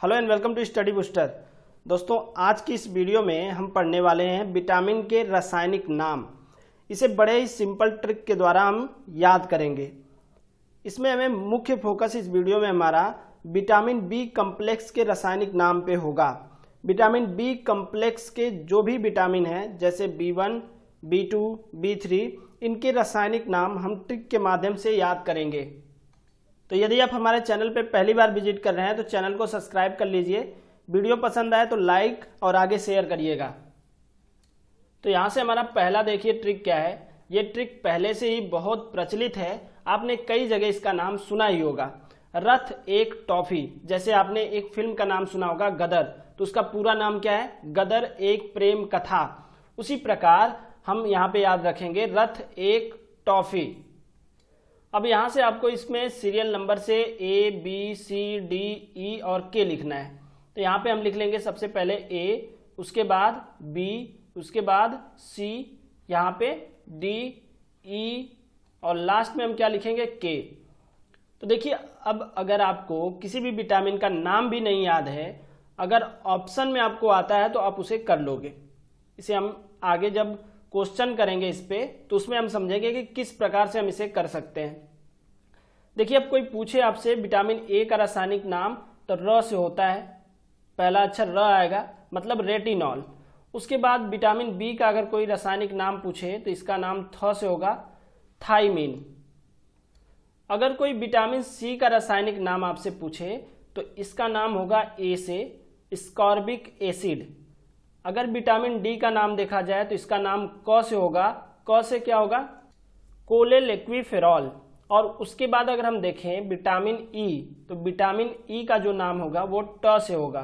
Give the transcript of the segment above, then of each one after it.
Hello and welcome to study booster. दोस्तों, आज की इस वीडियो में हम पढ़ने वाले हैं विटामिन के रासायनिक नाम। इसे बड़े ही सिंपल ट्रिक के द्वारा हम याद करेंगे। इसमें हमें मुख्य फोकस इस वीडियो में हमारा विटामिन बी कम्प्लेक्स के रासायनिक नाम पे होगा। विटामिन बी कम्प्लेक्स के जो भी विटामिन हैं जैसे B1, B2, B3, इनके रासायनिक नाम हम ट्रिक के माध्यम से याद करेंगे। तो यदि आप हमारे चैनल पर पहली बार विजिट कर रहे हैं तो चैनल को सब्सक्राइब कर लीजिए। वीडियो पसंद आए तो लाइक और आगे शेयर करिएगा। तो यहाँ से हमारा पहला देखिए ट्रिक क्या है। ये ट्रिक पहले से ही बहुत प्रचलित है, आपने कई जगह इसका नाम सुना ही होगा। रथ एक टॉफी, जैसे आपने एक फिल्म का नाम सुना होगा गदर, तो उसका पूरा नाम क्या है? गदर एक प्रेम कथा। उसी प्रकार हम यहाँ पे याद रखेंगे रथ एक टॉफी। अब यहाँ से आपको इसमें सीरियल नंबर से A, B, C, D, E और K लिखना है। तो यहाँ पे हम लिख लेंगे सबसे पहले A, उसके बाद B, उसके बाद C, यहाँ पे D, E और लास्ट में हम क्या लिखेंगे? K। तो देखिए, अब अगर आपको किसी भी विटामिन का नाम भी नहीं याद है, अगर ऑप्शन में आपको आता है तो आप उसे कर लोगे। इसे हम आगे जब क्वेश्चन करेंगे इस पे तो उसमें हम समझेंगे कि किस प्रकार से हम इसे कर सकते हैं। देखिए, अब कोई पूछे आपसे विटामिन ए का रासायनिक नाम, तो र से होता है, पहला अक्षर र आएगा, मतलब रेटिनॉल। उसके बाद विटामिन बी का अगर कोई रासायनिक नाम पूछे तो इसका नाम थ से होगा, थाइमिन। अगर कोई विटामिन सी का रासायनिक नाम आपसे पूछे तो इसका नाम होगा ए से, स्कॉर्बिक एसिड। अगर विटामिन डी का नाम देखा जाए तो इसका नाम क से होगा, क से क्या होगा? कोलेलेक्विफेरॉल। और उसके बाद अगर हम देखें विटामिन ई, तो विटामिन ई का जो नाम होगा वो ट से होगा,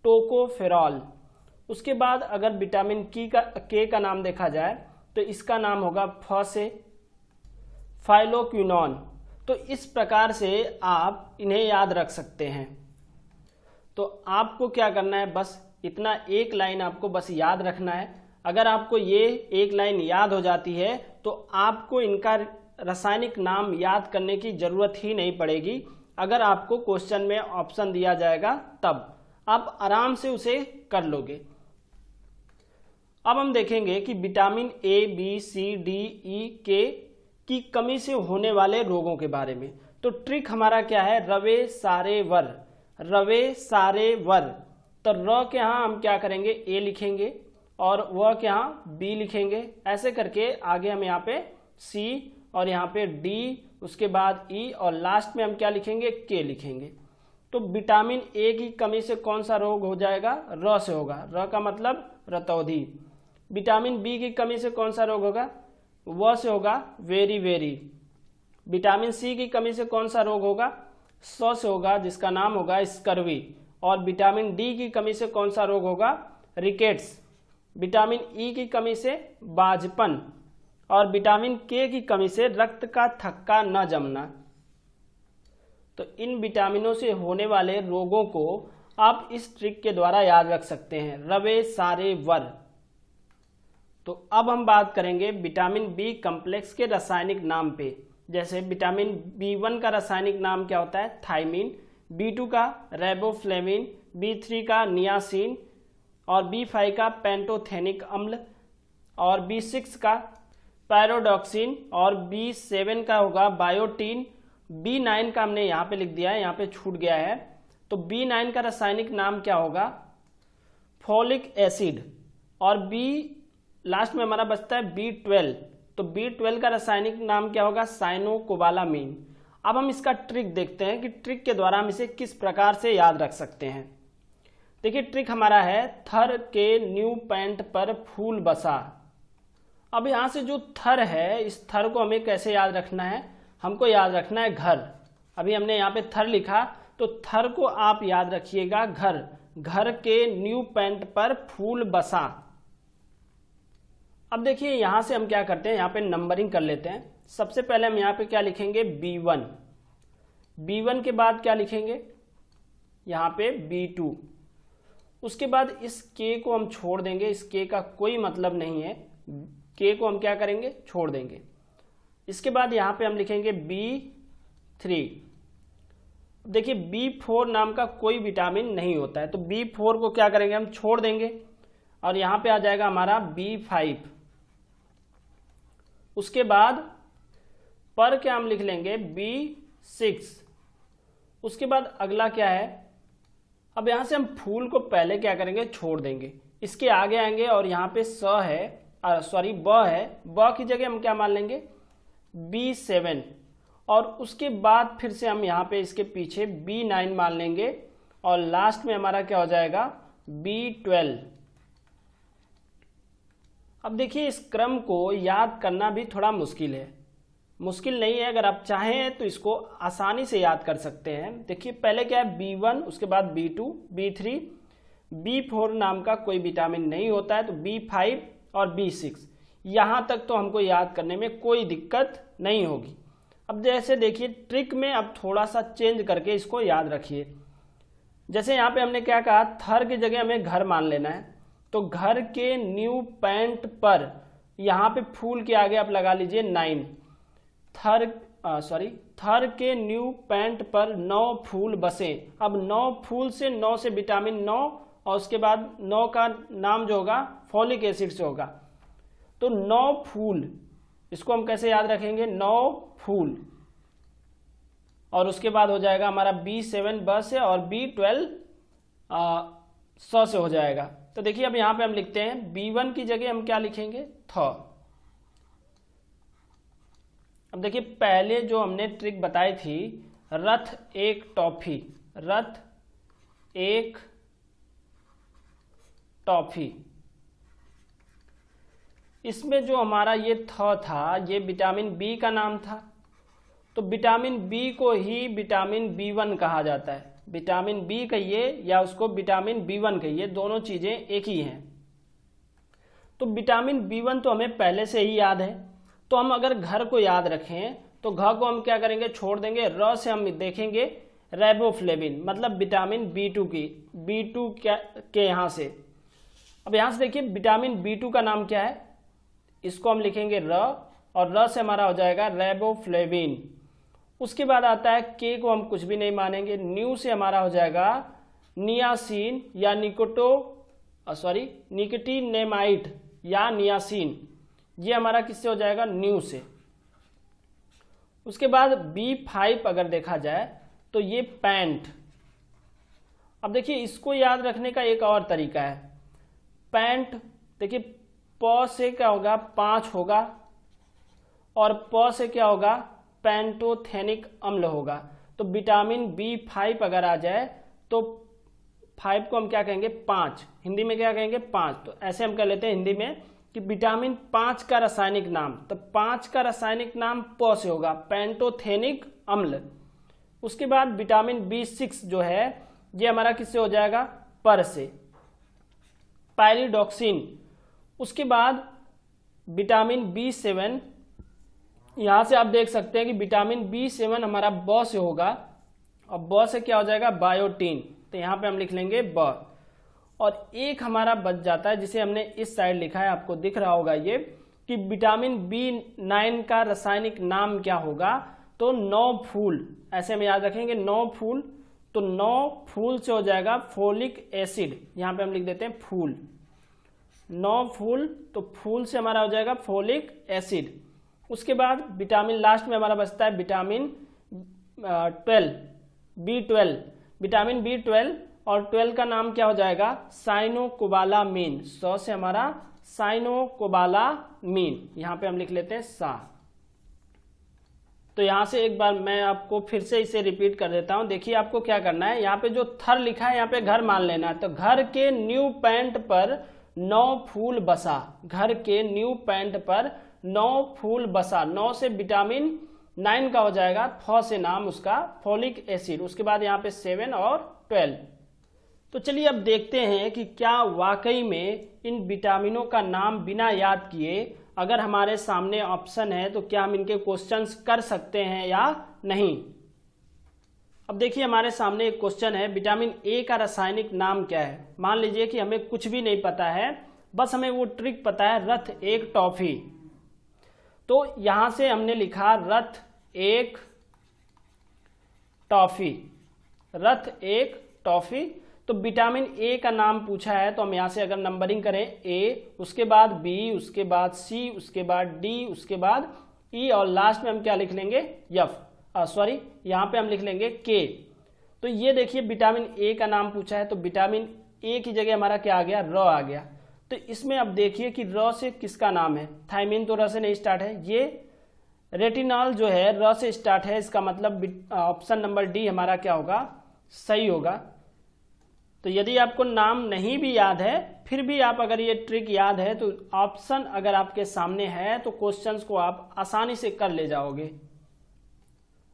टोकोफेरॉल। उसके बाद अगर विटामिन के का नाम देखा जाए तो इसका नाम होगा फ से, फाइलोक्विनोन। तो इस प्रकार से आप इन्हें याद रख सकते हैं। तो आपको क्या करना है, बस इतना एक लाइन आपको बस याद रखना है। अगर आपको ये एक लाइन याद हो जाती है तो आपको इनका रासायनिक नाम याद करने की जरूरत ही नहीं पड़ेगी। अगर आपको क्वेश्चन में ऑप्शन दिया जाएगा तब आप आराम से उसे कर लोगे। अब हम देखेंगे कि vitamin A, B, C, D, E, K की कमी से होने वाले रोगों के बारे में। तो ट्रिक हमारा क्या है? रवे सारे वर, रवे सारे वर। तो र के यहाँ हम क्या करेंगे? ए लिखेंगे और व के यहाँ बी लिखेंगे। ऐसे करके आगे हम यहाँ पे सी और यहाँ पे डी, उसके बाद ई और लास्ट में हम क्या लिखेंगे? के लिखेंगे। तो विटामिन ए की कमी से कौन सा रोग हो जाएगा? र से होगा, र का मतलब रतौधी। विटामिन बी की कमी से कौन सा रोग होगा? व से होगा, वेरी वेरी। विटामिन सी की कमी से कौन सा रोग होगा? स से होगा, जिसका नाम होगा स्कर्वी। और विटामिन डी की कमी से कौन सा रोग होगा? रिकेट्स। विटामिन ई की कमी से बाझपन। और विटामिन के की कमी से रक्त का थक्का न जमना। तो इन विटामिनों से होने वाले रोगों को आप इस ट्रिक के द्वारा याद रख सकते हैं, रवे सारे वर। तो अब हम बात करेंगे विटामिन बी कम्प्लेक्स के रासायनिक नाम पे। जैसे विटामिन B1 का रासायनिक नाम क्या होता है? थाइमिन। B2 का रेबोफ्लेविन, B3 का नियासिन और B5 का पेंटोथेनिक अम्ल और B6 का पैरोडॉक्सिन और B7 का होगा बायोटीन। B9 का हमने यहाँ पे लिख दिया है, यहाँ पे छूट गया है। तो B9 का रासायनिक नाम क्या होगा? Folic acid. और B लास्ट में हमारा बचता है B12। तो B12 का रासायनिक नाम क्या होगा? साइनोकोबालामीन। अब हम इसका ट्रिक देखते हैं कि ट्रिक के द्वारा हम इसे किस प्रकार से याद रख सकते हैं। देखिए, ट्रिक हमारा है थर के न्यू पैंट पर फूल बसा। अब यहाँ से जो थर है, इस थर को हमें कैसे याद रखना है? हमको याद रखना है घर। अभी हमने यहाँ पे थर लिखा, तो थर को आप याद रखिएगा घर। घर के न्यू पैंट पर फूल बसा। अब देखिए, यहाँ से हम क्या करते हैं, यहाँ पे नंबरिंग कर लेते हैं। सबसे पहले हम यहाँ पे क्या लिखेंगे? B1। B1 के बाद क्या लिखेंगे? यहाँ पे B2। उसके बाद इस K को हम छोड़ देंगे, इस K का कोई मतलब नहीं है, K को हम क्या करेंगे? छोड़ देंगे। इसके बाद यहाँ पे हम लिखेंगे B3। देखिए B4 नाम का कोई विटामिन नहीं होता है, तो B4 को क्या करेंगे हम छोड़ देंगे और यहाँ पे आ जाएगा हमारा B5। उसके बाद पर क्या हम लिख लेंगे B6। उसके बाद अगला क्या है, अब यहाँ से हम फूल को पहले क्या करेंगे छोड़ देंगे, इसके आगे आएंगे और यहाँ पे स है ब है, ब की जगह हम क्या मान लेंगे B7 और उसके बाद फिर से हम यहाँ पे इसके पीछे B9 मान लेंगे और लास्ट में हमारा क्या हो जाएगा B12। अब देखिए इस क्रम को याद करना भी थोड़ा मुश्किल है, मुश्किल नहीं है, अगर आप चाहें तो इसको आसानी से याद कर सकते हैं। देखिए पहले क्या है B1, उसके बाद B2, B3, B4 नाम का कोई विटामिन नहीं होता है, तो B5 और B6, यहाँ तक तो हमको याद करने में कोई दिक्कत नहीं होगी। अब जैसे देखिए ट्रिक में अब थोड़ा सा चेंज करके इसको याद रखिए। जैसे यहाँ पे हमने क्या कहा, थर की जगह हमें घर मान लेना है, तो घर के न्यू पैंट पर यहाँ पे फूल के आगे आप लगा लीजिए 9। थर के न्यू पैंट पर 9 फूल बसे। अब 9 फूल से 9 से विटामिन 9 और उसके बाद 9 का नाम जो होगा फॉलिक एसिड से होगा, तो 9 फूल, इसको हम कैसे याद रखेंगे 9 फूल और उसके बाद हो जाएगा हमारा B7 ब से और B12 से हो जाएगा। तो देखिए अब यहाँ पे हम लिखते हैं B1 की जगह हम क्या लिखेंगे थ। अब देखिए पहले जो हमने ट्रिक बताई थी रथ एक टॉफी, रथ एक टॉफी, इसमें जो हमारा ये था ये विटामिन बी का नाम था, तो विटामिन बी को ही विटामिन B1 कहा जाता है। विटामिन बी कहिए या उसको विटामिन B1 कहिए, दोनों चीजें एक ही हैं। तो विटामिन B1 तो हमें पहले से ही याद है, तो हम अगर घर को याद रखें तो घ को हम क्या करेंगे छोड़ देंगे, र से हम देखेंगे रेबोफ्लेविन, मतलब विटामिन B2 की, B2 के यहाँ से। अब यहाँ से देखिए विटामिन B2 का नाम क्या है, इसको हम लिखेंगे र और र से हमारा हो जाएगा रेबोफ्लेविन। उसके बाद आता है के को हम कुछ भी नहीं मानेंगे, न्यू से हमारा हो जाएगा नियासिन या निकोटिनेमाइड या नियासिन, ये हमारा किससे हो जाएगा न्यू से। उसके बाद B5 अगर देखा जाए तो ये पैंट। अब देखिए इसको याद रखने का एक और तरीका है, पैंट देखिए प से क्या होगा 5 होगा और प से क्या होगा पेंटोथेनिक अम्ल होगा, तो विटामिन B5 अगर आ जाए तो 5 को हम क्या कहेंगे 5, हिंदी में क्या कहेंगे 5, तो ऐसे हम कह लेते हैं हिंदी में कि विटामिन 5 का रासायनिक नाम, तो 5 का रासायनिक नाम प से होगा पेंटोथेनिक अम्ल। उसके बाद विटामिन B6 जो है ये हमारा किससे हो जाएगा पर से, पायरिडॉक्सिन। उसके बाद विटामिन B7, यहाँ से आप देख सकते हैं कि विटामिन B7 हमारा ब से होगा और ब से क्या हो जाएगा बायोटीन, तो यहाँ पे हम लिख लेंगे ब। और एक हमारा बच जाता है जिसे हमने इस साइड लिखा है, आपको दिख रहा होगा ये कि विटामिन B9 का रासायनिक नाम क्या होगा, तो 9 फूल, ऐसे हम याद रखेंगे 9 फूल, तो 9 फूल से हो जाएगा फोलिक एसिड, यहाँ पे हम लिख देते हैं फूल, 9 फूल, तो फूल से हमारा हो जाएगा फोलिक एसिड। उसके बाद विटामिन लास्ट में हमारा बचता है विटामिन B12, विटामिन B12 और 12 का नाम क्या हो जाएगा साइनोकोबालामीन, 100 से हमारा साइनोकोबालामीन, यहाँ पे हम लिख लेते हैं सा। तो यहाँ से एक बार मैं आपको फिर से इसे रिपीट कर देता हूँ। देखिए आपको क्या करना है, यहाँ पे जो थर लिखा है यहाँ पे घर मान लेना है, तो घर के न्यू पैंट पर 9 फूल बसा, घर के न्यू पैंट पर 9 फूल बसा, 9 से विटामिन 9 का हो जाएगा फ से नाम उसका फोलिक एसिड। उसके बाद यहाँ पे 7 और 12। तो चलिए अब देखते हैं कि क्या वाकई में इन विटामिनों का नाम बिना याद किए अगर हमारे सामने ऑप्शन है तो क्या हम इनके क्वेश्चंस कर सकते हैं या नहीं। अब देखिए हमारे सामने एक क्वेश्चन है, विटामिन ए का रासायनिक नाम क्या है। मान लीजिए कि हमें कुछ भी नहीं पता है, बस हमें वो ट्रिक पता है रथ एक टॉफी, तो यहां से हमने लिखा रथ एक टॉफी। रथ एक टॉफी। तो विटामिन ए का नाम पूछा है तो हम यहाँ से अगर नंबरिंग करें ए, उसके बाद बी, उसके बाद सी, उसके बाद डी, उसके बाद ई और लास्ट में हम क्या लिख लेंगे एफ, सॉरी यहाँ पे हम लिख लेंगे के। तो ये देखिए विटामिन ए का नाम पूछा है तो विटामिन ए की जगह हमारा क्या आ गया, र आ गया। तो इसमें अब देखिए कि र से किसका नाम है, थायमिन तो र से नहीं स्टार्ट है, ये रेटिनॉल जो है र से स्टार्ट है, इसका मतलब ऑप्शन नंबर डी हमारा क्या होगा, सही होगा। तो यदि आपको नाम नहीं भी याद है फिर भी आप अगर ये ट्रिक याद है तो ऑप्शन अगर आपके सामने है तो क्वेश्चंस को आप आसानी से कर ले जाओगे।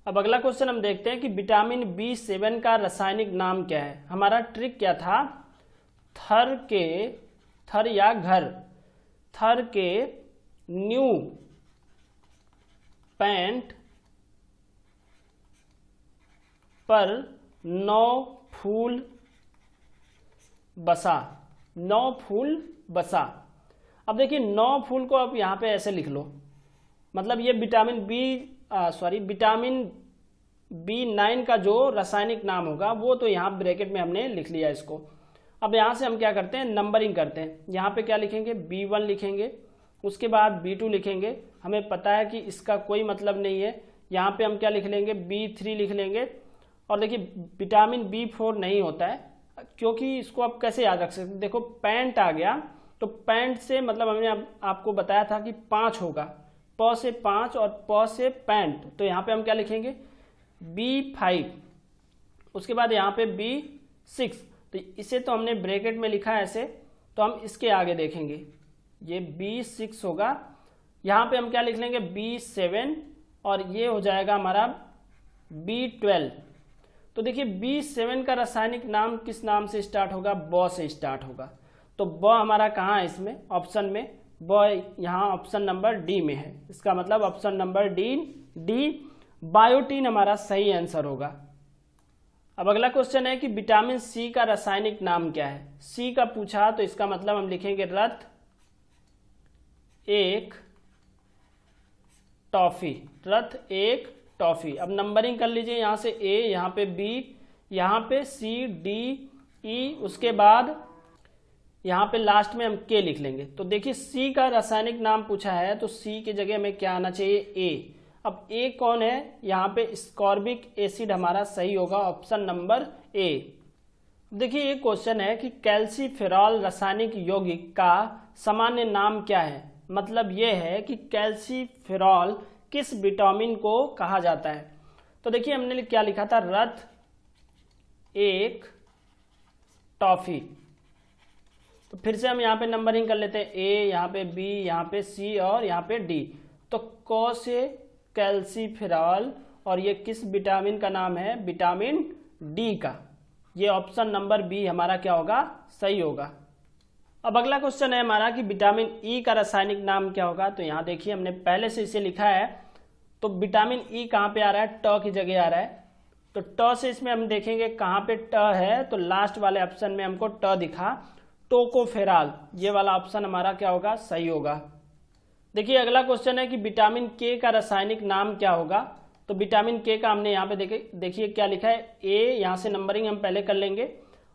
अब अगला क्वेश्चन हम देखते हैं कि विटामिन B7 का रासायनिक नाम क्या है। हमारा ट्रिक क्या था, थर या घर, थर के न्यू पैंट पर 9 फूल बसा, 9 फूल बसा। अब देखिए 9 फूल को आप यहाँ पे ऐसे लिख लो, मतलब ये विटामिन विटामिन B9 का जो रासायनिक नाम होगा वो तो यहाँ ब्रैकेट में हमने लिख लिया इसको। अब यहाँ से हम क्या करते हैं, नंबरिंग करते हैं। यहाँ पे क्या लिखेंगे, B1 लिखेंगे, उसके बाद B2 लिखेंगे। हमें पता है कि इसका कोई मतलब नहीं है, यहाँ पे हम क्या लिख लेंगे, B3 लिख लेंगे। और देखिए विटामिन B4 नहीं होता है क्योंकि इसको आप कैसे याद रख सकते हैं, देखो पैंट आ गया तो पैंट से मतलब हमने आपको बताया था कि 5 होगा, प से 5 और प से पैंट, तो यहाँ पे हम क्या लिखेंगे B5, उसके बाद यहाँ पे B6। तो इसे तो हमने ब्रैकेट में लिखा है ऐसे, तो हम इसके आगे देखेंगे ये B6 होगा, यहाँ पे हम क्या लिख लेंगे B7 और ये हो जाएगा हमारा B12। तो देखिए B7 का रासायनिक नाम किस नाम से स्टार्ट होगा, ब से स्टार्ट होगा। तो ब हमारा कहाँ है इसमें ऑप्शन में, ब यहाँ ऑप्शन नंबर डी में है, इसका मतलब ऑप्शन नंबर डी बायोटीन हमारा सही आंसर होगा। अब अगला क्वेश्चन है कि विटामिन सी का रासायनिक नाम क्या है। सी का पूछा तो इसका मतलब हम लिखेंगे रथ एक टॉफी, रथ एक टॉफी। अब नंबरिंग कर लीजिए, यहाँ से ए, यहाँ पे बी, यहाँ पे सी, डी, ई, उसके बाद यहाँ पे लास्ट में हम के लिख लेंगे। तो देखिए सी का रासायनिक नाम पूछा है तो सी की जगह में क्या आना चाहिए, ए। अब ए कौन है, यहाँ पे स्कॉर्बिक एसिड हमारा सही होगा, ऑप्शन नंबर ए। देखिए ये क्वेश्चन है कि कैल्सीफेरॉल रासायनिक यौगिक का सामान्य नाम क्या है। मतलब ये है कि कैल्सीफेरॉल किस विटामिन को कहा जाता है। तो देखिए हमने क्या लिखा था, रथ एक टॉफी। तो फिर से हम यहाँ पे नंबरिंग कर लेते हैं, ए, यहाँ पे बी, यहाँ पे सी और यहाँ पे डी। तो क से कैल्सीफेरॉल और ये किस विटामिन का नाम है, विटामिन डी का। ये ऑप्शन नंबर बी हमारा क्या होगा, सही होगा। अब अगला क्वेश्चन है हमारा कि विटामिन ई का रासायनिक नाम क्या होगा। तो यहाँ देखिए हमने पहले से इसे लिखा है, तो विटामिन ई कहाँ पे आ रहा है, ट की जगह आ रहा है। तो ट से इसमें हम देखेंगे कहाँ पे ट है, तो लास्ट वाले ऑप्शन में हमको ट दिखा, टोकोफेरॉल, ये वाला ऑप्शन हमारा क्या होगा, सही होगा। देखिए अगला क्वेश्चन है कि विटामिन के का रासायनिक नाम क्या होगा। तो विटामिन के का हमने यहाँ पे देखिए क्या लिखा है, ए, यहाँ से नंबरिंग हम पहले कर लेंगे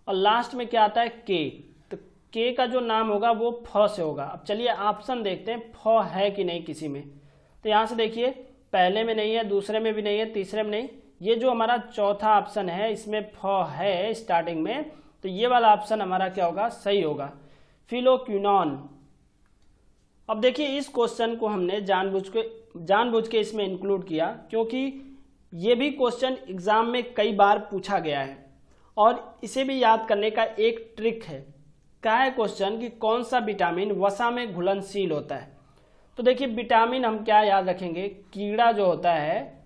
और लास्ट में क्या आता है, के। तो के का जो नाम होगा वो फ से होगा। अब चलिए ऑप्शन देखते हैं फ है कि नहीं किसी में। तो यहाँ से देखिए पहले में नहीं है, दूसरे में भी नहीं है, तीसरे में नहीं, ये जो हमारा चौथा ऑप्शन है इसमें फ है स्टार्टिंग में, तो ये वाला ऑप्शन हमारा क्या होगा, सही होगा, फिलोक्विनोन। अब देखिए इस क्वेश्चन को हमने जानबूझ के इसमें इंक्लूड किया क्योंकि ये भी क्वेश्चन एग्जाम में कई बार पूछा गया है और इसे भी याद करने का एक ट्रिक है। क्या है क्वेश्चन कि कौन सा विटामिन वसा में घुलनशील होता है। तो देखिए विटामिन हम क्या याद रखेंगे, कीड़ा जो होता है,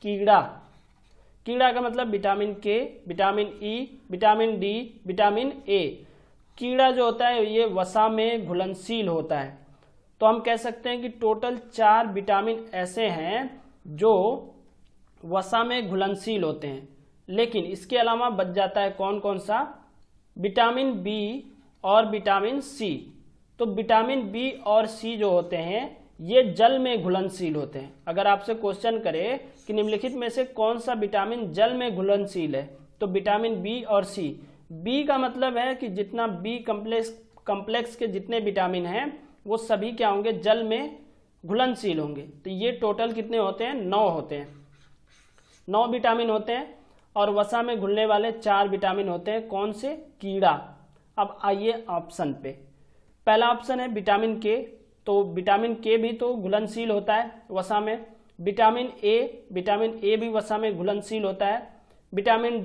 कीड़ा का मतलब विटामिन के, vitamin E, vitamin D, vitamin A. कीड़ा जो होता है ये वसा में घुलनशील होता है। तो हम कह सकते हैं कि टोटल 4 विटामिन ऐसे हैं जो वसा में घुलनशील होते हैं, लेकिन इसके अलावा बच जाता है कौन कौन सा, विटामिन बी और विटामिन सी। तो विटामिन बी और सी जो होते हैं ये जल में घुलनशील होते हैं। अगर आपसे क्वेश्चन करे कि निम्नलिखित में से कौन सा विटामिन जल में घुलनशील है, तो विटामिन बी और सी। बी का मतलब है कि जितना बी कम्प्लेक्स के जितने विटामिन हैं वो सभी क्या होंगे, जल में घुलनशील होंगे। तो ये टोटल कितने होते हैं, 9 होते हैं, 9 विटामिन होते हैं। और वसा में घुलने वाले 4 विटामिन होते हैं, कौन से, कीड़ा। अब आइए ऑप्शन पे। पहला ऑप्शन है विटामिन के, तो विटामिन के भी तो घुलनशील होता है वसा में। विटामिन ए भी वसा में घुलनशील होता है। विटामिन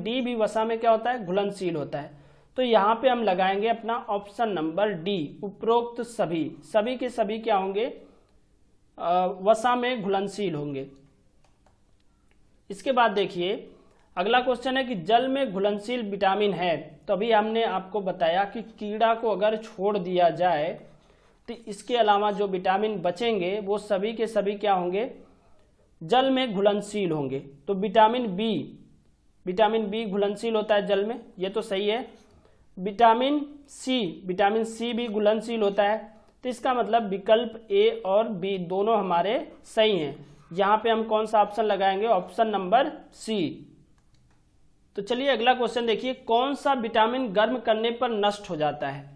डी भी वसा में क्या होता है, घुलनशील होता है। तो यहाँ पे हम लगाएंगे अपना ऑप्शन नंबर डी, उपरोक्त सभी के सभी क्या होंगे, वसा में घुलनशील होंगे। इसके बाद देखिए अगला क्वेश्चन है कि जल में घुलनशील विटामिन है। तो अभी हमने आपको बताया कि कीड़ा को अगर छोड़ दिया जाए तो इसके अलावा जो विटामिन बचेंगे वो सभी के सभी क्या होंगे, जल में घुलनशील होंगे। तो विटामिन बी घुलनशील होता है जल में, ये तो सही है। विटामिन सी भी घुलनशील होता है। तो इसका मतलब विकल्प ए और बी दोनों हमारे सही हैं। यहाँ पे हम कौन सा ऑप्शन लगाएंगे, ऑप्शन नंबर सी। तो चलिए अगला क्वेश्चन देखिए, कौन सा विटामिन गर्म करने पर नष्ट हो जाता है।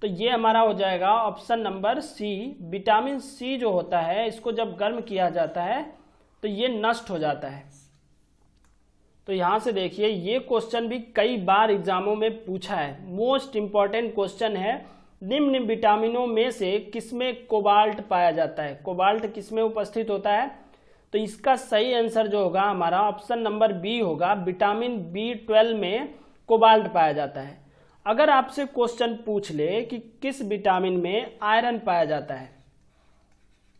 तो ये हमारा हो जाएगा option number C. Vitamin C जो होता है इसको जब गर्म किया जाता है तो ये नष्ट हो जाता है। तो यहां से देखिए ये क्वेश्चन भी कई बार एग्जामों में पूछा है, मोस्ट इंपॉर्टेंट क्वेश्चन है। निम्न विटामिनों में से किसमें कोबाल्ट पाया जाता है, कोबाल्ट किसमें उपस्थित होता है। तो इसका सही आंसर जो होगा हमारा ऑप्शन नंबर बी होगा, विटामिन B12 में कोबाल्ट पाया जाता है। अगर आपसे क्वेश्चन पूछ ले कि किस विटामिन में आयरन पाया जाता है,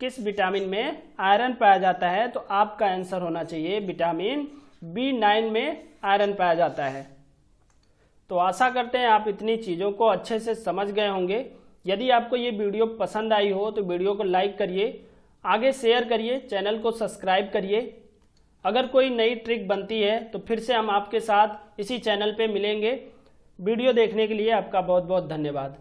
किस विटामिन में आयरन पाया जाता है, तो आपका आंसर होना चाहिए विटामिन B9 में आयरन पाया जाता है। तो आशा करते हैं आप इतनी चीज़ों को अच्छे से समझ गए होंगे। यदि आपको ये वीडियो पसंद आई हो तो वीडियो को लाइक करिए, आगे शेयर करिए, चैनल को सब्सक्राइब करिए। अगर कोई नई ट्रिक बनती है तो फिर से हम आपके साथ इसी चैनल पे मिलेंगे। वीडियो देखने के लिए आपका बहुत बहुत धन्यवाद।